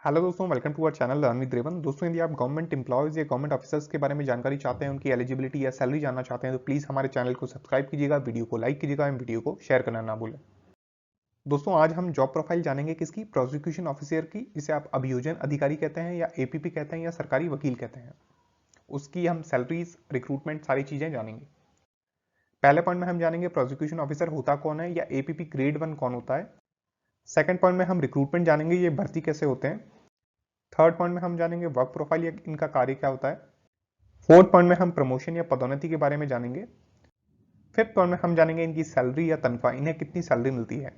Hello दोस्तों, welcome to our channel learn with Revan. दोस्तों, यदि आप गवर्नमेंट एम्प्लॉयज़ या गवर्नमेंट ऑफिसर्स के बारे में जानकारी चाहते हैं, उनकी एलिजिबिलिटी या सैलरी जानना चाहते हैं, तो प्लीज़ हमारे चैनल को सब्सक्राइब कीजिएगा, वीडियो को लाइक कीजिएगा एंड वीडियो को शेयर करना ना भूलें। दोस्तों, आज हम जॉब प्रोफाइल जानेंगे किसकी? प्रोसिक्यूशन ऑफिसर की, जिसे आप अभियोजन अधिकारी कहते हैं या एपीपी कहते हैं या सरकारी वकील कहते हैं। उसकी हम सैलरीज, रिक्रूटमेंट, सारी चीज़ें जानेंगे। पहले पॉइंट में हम जानेंगे प्रोसिक्यूशन ऑफिसर होता कौन है या एपीपी ग्रेड 1 कौन होता है। सेकंड पॉइंट में हम रिक्रूटमेंट जानेंगे, ये भर्ती कैसे होते हैं। थर्ड पॉइंट में हम जानेंगे वर्क प्रोफाइल या इनका कार्य क्या होता है। फोर्थ पॉइंट में हम प्रमोशन या पदोन्नति के बारे में जानेंगे। फिफ्थ पॉइंट में हम जानेंगे इनकी सैलरी या तनख्वाह, इन्हें कितनी सैलरी मिलती है।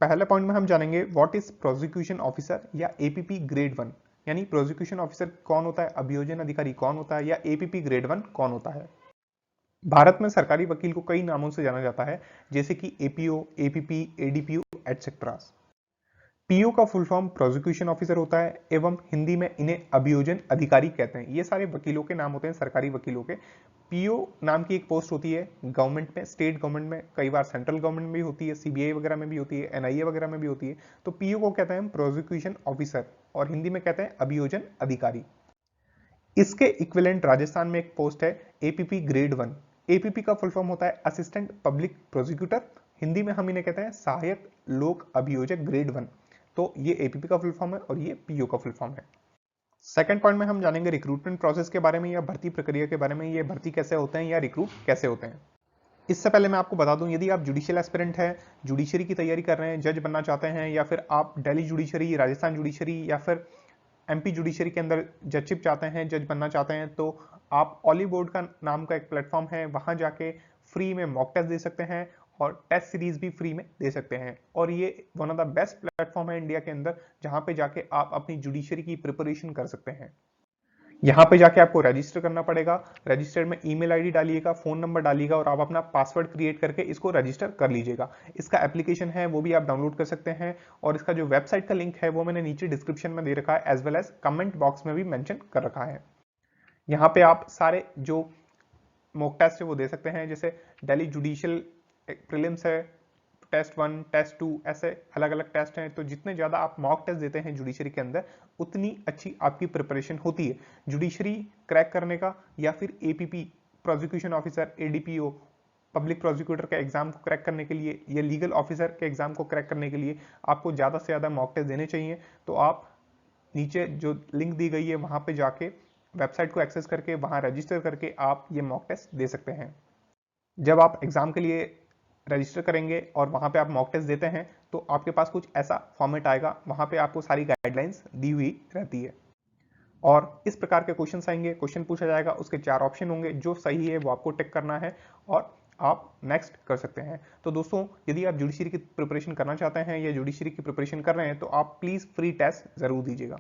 पहले पॉइंट में हम जानेंगे व्हाट इज प्रोसिक्यूशन ऑफिसर या एपीपी ग्रेड 1, यानी प्रोसिक्यूशन ऑफिसर कौन होता है, अभियोजन अधिकारी कौन होता है या एपीपी ग्रेड 1 कौन होता है। भारत में सरकारी वकील को कई नामों से जाना जाता है, जैसे कि APO, APP, ADPO etcetera. PO का फुल फॉर्म प्रोसिक्यूशन ऑफिसर होता है एवं हिंदी में इन्हें अभियोजन अधिकारी कहते हैं। ये सारे वकीलों के नाम होते हैं, सरकारी वकीलों के। पीओ नाम की एक पोस्ट होती है गवर्नमेंट में, स्टेट गवर्नमेंट में, कई बार सेंट्रल गवर्नमेंट में भी होती है, सीबीआई वगैरह में भी होती है, एनआईए वगैरह में भी होती है। तो पीओ को कहते हैं प्रोसिक्यूशन ऑफिसर और हिंदी में कहते हैं अभियोजन अधिकारी। इसके इक्विवेलेंट राजस्थान में एक पोस्ट है एपीपी ग्रेड 1। एपीपी का फुल फॉर्म होता है असिस्टेंट पब्लिक प्रोसिक्यूटर, हिंदी में हम इन्हें कहते हैं सहायक लोक अभियोजक ग्रेड 1। तो ये एपीपी का फुल फॉर्म है और ये पीओ का फुल फॉर्म है। सेकंड पॉइंट में हम जानेंगे रिक्रूटमेंट प्रोसेस के बारे में या भर्ती प्रक्रिया के बारे में, ये भर्ती कैसे होते हैं या रिक्रूट कैसे होते हैं। इससे पहले मैं आपको बता दूं, यदि आप जुडिशियल एस्पिरेंट हैं, जुडिशरी की तैयारी कर रहे हैं, जज बनना चाहते हैं, या फिर आप दिल्ली जुडिशरी, राजस्थान जुडिशरी या फिर एमपी जुडिशरी के अंदर जजशिप चाहते हैं, जज बनना चाहते हैं, तो आप ऑलिव बोर्ड का नाम का एक प्लेटफॉर्म है, वहां जाके फ्री में मॉक टेस्ट दे सकते हैं और टेस्ट सीरीज भी फ्री में दे सकते हैं। और ये one of the best platform है इंडिया के अंदर, जहां पे जाके आप अपनी जुडिशरी की प्रिपरेशन कर सकते हैं। यहाँ पे जाके आपको रजिस्टर करना पड़ेगा। रजिस्टर में ईमेल आईडी डालिएगा, फोन नंबर डालिएगा और आप अपना पासवर्ड क्रिएट करके इसको रजिस्टर कर लीजिएगा। इसका एप्लीकेशन है वो भी आप डाउनलोड कर सकते हैं और इसका जो वेबसाइट का लिंक है वो मैंने नीचे डिस्क्रिप्शन में दे रखा है, as well as comment box में भी मेंशन कर रखा है। यहाँ पे आप सारे जो मॉक टेस्ट है वो दे सकते हैं, जैसे दिल्ली जुडिशियल प्रीलिम्स है, टेस्ट 1, टेस्ट 2, ऐसे अलग अलग टेस्ट हैं। तो जितने ज्यादा आप मॉक टेस्ट देते हैं जुडिशरी के अंदर, उतनी अच्छी आपकी प्रिपरेशन होती है जुडिशरी क्रैक करने का, या फिर APP prosecution officer, ADPO public prosecutor के एग्जाम को क्रैक करने के लिए या लीगल ऑफिसर के एग्जाम को क्रैक करने के लिए आपको ज्यादा से ज्यादा मॉक टेस्ट देने चाहिए। तो आप नीचे जो लिंक दी गई है वहां पे जाके वेबसाइट को एक्सेस करके वहां रजिस्टर करके आप ये मॉक टेस्ट दे सकते हैं। जब आप एग्जाम के लिए रजिस्टर करेंगे और वहां पे आप मॉक टेस्ट देते हैं, तो आपके पास कुछ ऐसा फॉर्मेट आएगा, वहां पे आपको सारी गाइडलाइंस दी हुई रहती है और इस प्रकार के क्वेश्चन आएंगे, क्वेश्चन पूछा जाएगा, उसके 4 ऑप्शन होंगे, जो सही है वो आपको टिक करना है और आप नेक्स्ट कर सकते हैं। तो दोस्तों, यदि आप जुडिशरी की प्रिपरेशन करना चाहते हैं या जुडिशरी की प्रिपरेशन कर रहे हैं, तो आप प्लीज फ्री टेस्ट जरूर दीजिएगा।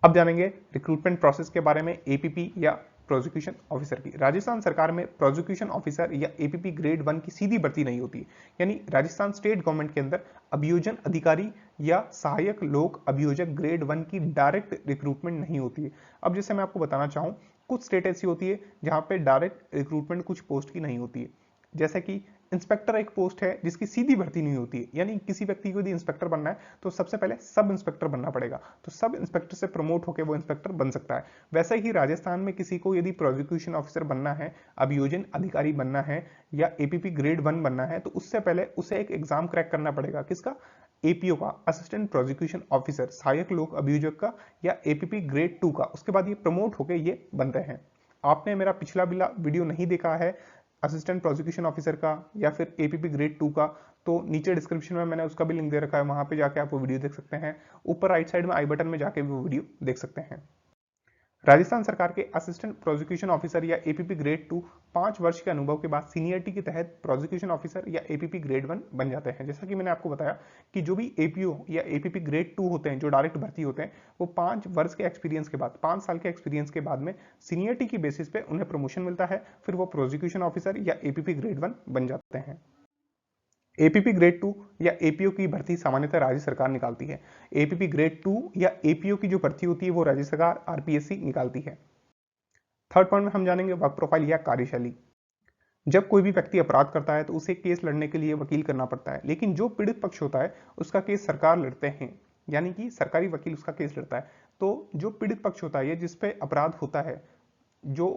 अब जानेंगे रिक्रूटमेंट प्रोसेस के बारे में एपीपी या प्रोसिक्यूशन ऑफिसर की। राजस्थान सरकार में प्रोसिक्यूशन ऑफिसर या एपीपी ग्रेड 1 की सीधी भर्ती नहीं होती, यानी राजस्थान स्टेट गवर्नमेंट के अंदर अभियोजन अधिकारी या सहायक लोक अभियोजक ग्रेड 1 की डायरेक्ट रिक्रूटमेंट नहीं होती है। अब जैसे मैं आपको बताना चाहूं, कुछ स्टेट ऐसी होती है जहां पे डायरेक्ट रिक्रूटमेंट कुछ पोस्ट की नहीं होती है, जैसे कि इंस्पेक्टर एक पोस्ट है जिसकी सीधी भर्ती नहीं होती है, यानी किसी व्यक्ति को यदि इंस्पेक्टर बनना है तो सबसे पहले सब इंस्पेक्टर बनना पड़ेगा, तो सब इंस्पेक्टर से प्रमोट होकर वो इंस्पेक्टर बन सकता है। वैसे ही राजस्थान में किसी को यदि प्रोसिक्यूशन ऑफिसर बनना है, अभियोजन अधिकारी बनना है या एपीपी ग्रेड 1 बनना है, तो उससे पहले उसे एक एग्जाम क्रैक करना पड़ेगा। किसका? एपीओ का, असिस्टेंट प्रोसिक्यूशन ऑफिसर, सहायक लोक अभियोजक का, या एपीपी ग्रेड 2 का। उसके बाद ये प्रमोट होकर ये बनते हैं। आपने मेरा पिछला वीडियो नहीं देखा है असिस्टेंट प्रोसिक्यूशन ऑफिसर का या फिर एपीपी ग्रेड 2 का, तो नीचे डिस्क्रिप्शन में मैंने उसका भी लिंक दे रखा है, वहां पे जाके आप वो वीडियो देख सकते हैं। ऊपर राइट साइड में आई बटन में जाके भी वो वीडियो देख सकते हैं। राजस्थान सरकार के असिस्टेंट प्रोसिक्यूशन ऑफिसर या एपीपी ग्रेड 2 5 वर्ष के अनुभव के बाद सीनियरिटी के तहत प्रोसिक्यूशन ऑफिसर या एपीपी ग्रेड 1 बन जाते हैं। जैसा कि मैंने आपको बताया कि जो भी एपीओ या एपीपी ग्रेड 2 होते हैं, जो डायरेक्ट भर्ती होते हैं, वो 5 वर्ष के एक्सपीरियंस के बाद, 5 साल के एक्सपीरियंस के बाद में सीनियरिटी की बेसिस पे उन्हें प्रमोशन मिलता है, फिर वो प्रोसिक्यूशन ऑफिसर या एपीपी ग्रेड 1 बन जाते हैं। एपीपी ग्रेड 2 या एपीओ की भर्ती सामान्यतः राज्य सरकार निकालती है। एपीपी ग्रेड 2 या एपीओ की जो भर्ती होती है वो राज्य सरकार आरपीएससी निकालती है। थर्ड पॉइंट में हम जानेंगे वर्क प्रोफाइल या कार्यशैली। जब कोई भी व्यक्ति अपराध करता है तो उसे केस लड़ने के लिए वकील करना पड़ता है, लेकिन जो पीड़ित पक्ष होता है उसका केस सरकार लड़ते हैं। यानी कि सरकारी वकील उसका केस लड़ता है। तो जो पीड़ित पक्ष होता है या जिस पे अपराध होता है, जो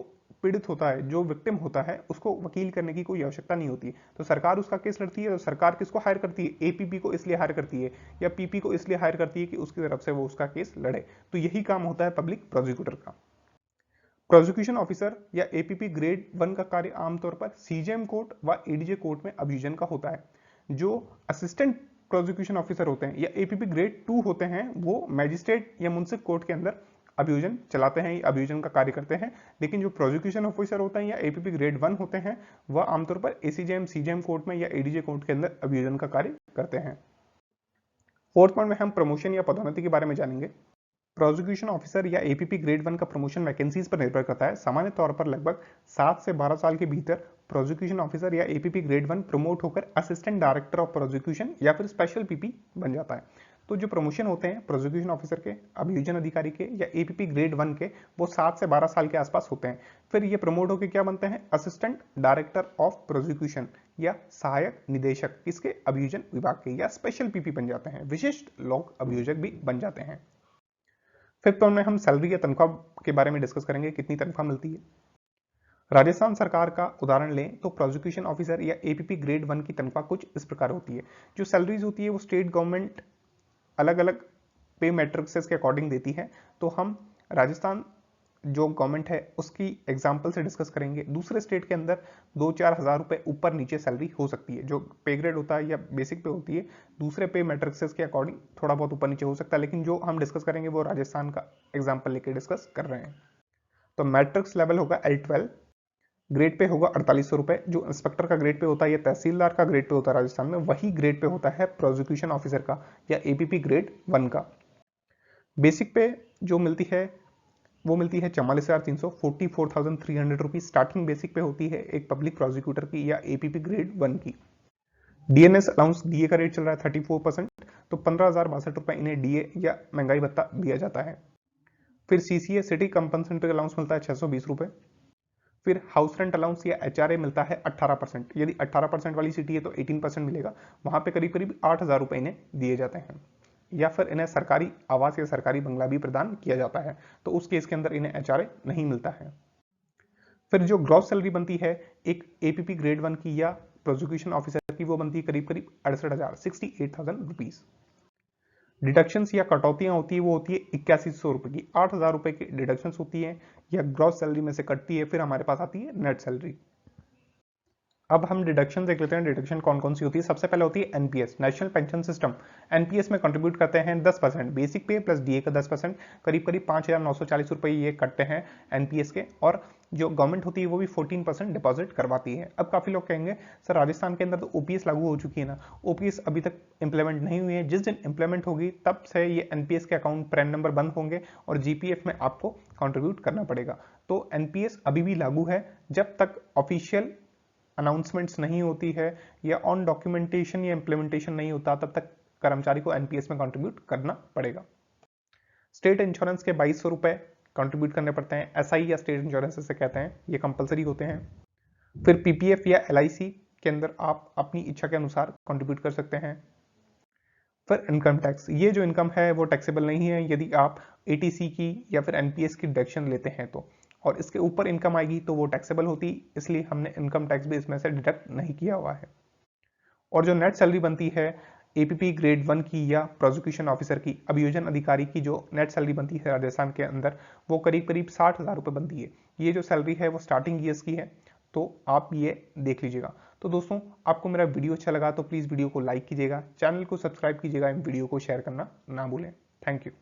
पीड़ित होता है, जो विक्टिम होता है, उसको वकील करने की कोई आवश्यकता नहीं होती। तो सरकार उसका केस लड़ती है। तो सरकार किसको हायर करती है? एपीपी को इसलिए हायर करती है या पीपी को इसलिए हायर करती है कि उसकी तरफ से वो उसका केस लड़े। तो यही काम होता है पब्लिक प्रोसिक्यूटर का। प्रोसिक्यूशन ऑफिसर या एपीपी ग्रेड 1 का कार्य आमतौर पर सीजेएम कोर्ट व एडीजे कोर्ट में अभियोजन का होता है। जो असिस्टेंट प्रोसिक्यूशन ऑफिसर होते हैं या एपीपी ग्रेड 2 होते हैं, वो मैजिस्ट्रेट या मुंसिफ कोर्ट के अंदर अभियोजन चलाते हैं, अभियोजन का कार्य करते हैं। लेकिन जो प्रोसिक्यूशन ऑफिसर होते हैं या एपीपी ग्रेड 1 होते हैं, वह आमतौर पर एसीजेएम सीजेएम कोर्ट में या एडीजे कोर्ट के अंदर अभियोजन का कार्य करते हैं। फोर्थ पॉइंट में हम प्रमोशन या पदोन्नति के बारे में जानेंगे। प्रोसिक्यूशन ऑफिसर या एपीपी ग्रेड 1 का प्रमोशन वैकेंसीज पर निर्भर करता है। सामान्य तौर पर लगभग 7 से 12 साल के भीतर प्रोसिक्यूशन ऑफिसर या एपीपी ग्रेड 1 प्रमोट होकर असिस्टेंट डायरेक्टर ऑफ प्रोसिक्यूशन या फिर स्पेशल पीपी बन जाता है। तो जो प्रमोशन होते हैं प्रोसिक्यूशन ऑफिसर के, अभियोजन अधिकारी के या एपीपी ग्रेड 1 के, वो 7 से 12 साल के आसपास होते हैं। फिर ये प्रमोट होकर क्या बनते हैं? असिस्टेंट डायरेक्टर ऑफ प्रोसिक्यूशन या सहायक निदेशक किसके? अभियोजन विभाग के, या स्पेशल पीपी बन जाते हैं, विशिष्ट लोक अभियोजक भी बन जाते हैं। फिफ्थ पॉइंट में हम सैलरी या तनख्वाह के बारे में डिस्कस करेंगे, कितनी तनख्वाह मिलती है। राजस्थान सरकार का उदाहरण लें तो प्रोसिक्यूशन ऑफिसर या एपीपी ग्रेड 1 की तनख्वाह कुछ इस प्रकार होती है। जो सैलरीज होती है वो स्टेट गवर्नमेंट अलग अलग पे मैट्रिक्सेस के अकॉर्डिंग देती है। तो हम राजस्थान जो गवर्नमेंट है उसकी एग्जांपल से डिस्कस करेंगे। दूसरे स्टेट के अंदर 2-4 हज़ार रुपए ऊपर नीचे सैलरी हो सकती है। जो पे ग्रेड होता है या बेसिक पे होती है, दूसरे पे मैट्रिक्सेस के अकॉर्डिंग थोड़ा बहुत ऊपर नीचे हो सकता है। लेकिन जो हम डिस्कस करेंगे वो राजस्थान का एग्जाम्पल लेके डिस्कस कर रहे हैं। तो मैट्रिक्स लेवल होगा L12, ग्रेड पे होगा 4800 रुपए। जो इंस्पेक्टर का ग्रेड पे होता है या तहसीलदार का ग्रेड पे होता है राजस्थान में, वही ग्रेड पे होता है प्रोसिक्यूशन ऑफिसर का या एपीपी ग्रेड 1 का। बेसिक पे जो मिलती है वो मिलती है 44,300, 44,300 रुपीज स्टार्टिंग बेसिक पे होती है एक पब्लिक प्रोसिक्यूटर की या एपीपी ग्रेड 1 की। डीएनएस अलाउंस, डीए का रेट चल रहा है 34%, तो 15,062 रुपए इन्हें डीए या महंगाई भत्ता दिया जाता है। फिर सीसीए सिटी कंपनसेटरी अलाउंस मिलता है 620 रुपए। फिर हाउस रेंट अलाउंस या एचआरए मिलता है 18%। यदि 18% वाली सिटी है तो 18% मिलेगा। वहां पे करीब करीब 8,000 रुपए इन्हें दिए जाते हैं। या फिर इन्हें सरकारी आवास या सरकारी बंगला भी प्रदान किया जाता है, तो उस केस के अंदर इन्हें एचआरए नहीं मिलता है। फिर जो ग्रॉस सैलरी बनती है एक एपीपी ग्रेड 1 की या प्रोसिक्यूशन ऑफिसर की, वो बनती है करीब करीब 68,000, 68,000 रुपीज। डिडक्शंस या कटौतियां होती है वो होती है 8100 रुपए की। 8,000 रुपए की डिडक्शंस होती है या ग्रॉस सैलरी में से कटती है। फिर हमारे पास आती है नेट सैलरी। अब हम डिडक्शन देख लेते हैं। डिडक्शन कौन कौन सी होती है। सबसे पहले होती है NPS, national pension system. NPS में कंट्रीब्यूट करते हैं 10%, बेसिक पे प्लस डीए का 10%, करीब करीब 5,940 रुपए ये कटते हैं एनपीएस के। और जो गवर्नमेंट होती है वो भी 14% डिपॉजिट करवाती है। अब काफी लोग कहेंगे सर राजस्थान के अंदर तो ओपीएस लागू हो चुकी है ना। ओपीएस अभी तक इंप्लीमेंट नहीं हुई है। जिस दिन इंप्लीमेंट होगी तब से ये एनपीएस के अकाउंट पैन नंबर बंद होंगे और जीपीएफ में आपको कंट्रीब्यूट करना पड़ेगा। तो एनपीएस अभी भी लागू है जब तक ऑफिशियल अनाउंसमेंट्स नहीं होती है या ऑन डॉक्यूमेंटेशन या इंप्लीमेंटेशन नहीं होता, तब तक कर्मचारी को एनपीएस में कंट्रीब्यूट करना पड़ेगा। स्टेट इंश्योरेंस के 2200 रुपए कंट्रीब्यूट करने पड़ते हैं। एसआई या स्टेट इंश्योरेंस से कहते हैं, ये कंपलसरी होते हैं। फिर पीपीएफ या एलआईसी के अंदर आप अपनी इच्छा के अनुसार कंट्रीब्यूट कर सकते हैं। फिर इनकम टैक्स, ये जो इनकम है वो टैक्सेबल नहीं है यदि आप एटीसी की या फिर एनपीएस की डिडक्शन लेते हैं तो, और इसके ऊपर इनकम आएगी तो वो टैक्सेबल होती, इसलिए हमने इनकम टैक्स भी इसमें से डिडक्ट नहीं किया हुआ है। और जो नेट सैलरी बनती है एपीपी ग्रेड 1 की या प्रोसिक्यूशन ऑफिसर की, अभियोजन अधिकारी की जो नेट सैलरी बनती है राजस्थान के अंदर, वो करीब करीब 60,000 रुपए बनती है। ये जो सैलरी है वो स्टार्टिंग ईयर्स की है, तो आप ये देख लीजिएगा। तो दोस्तों आपको मेरा वीडियो अच्छा लगा तो प्लीज़ वीडियो को लाइक कीजिएगा, चैनल को सब्सक्राइब कीजिएगा, वीडियो को शेयर करना ना भूलें। Thank you.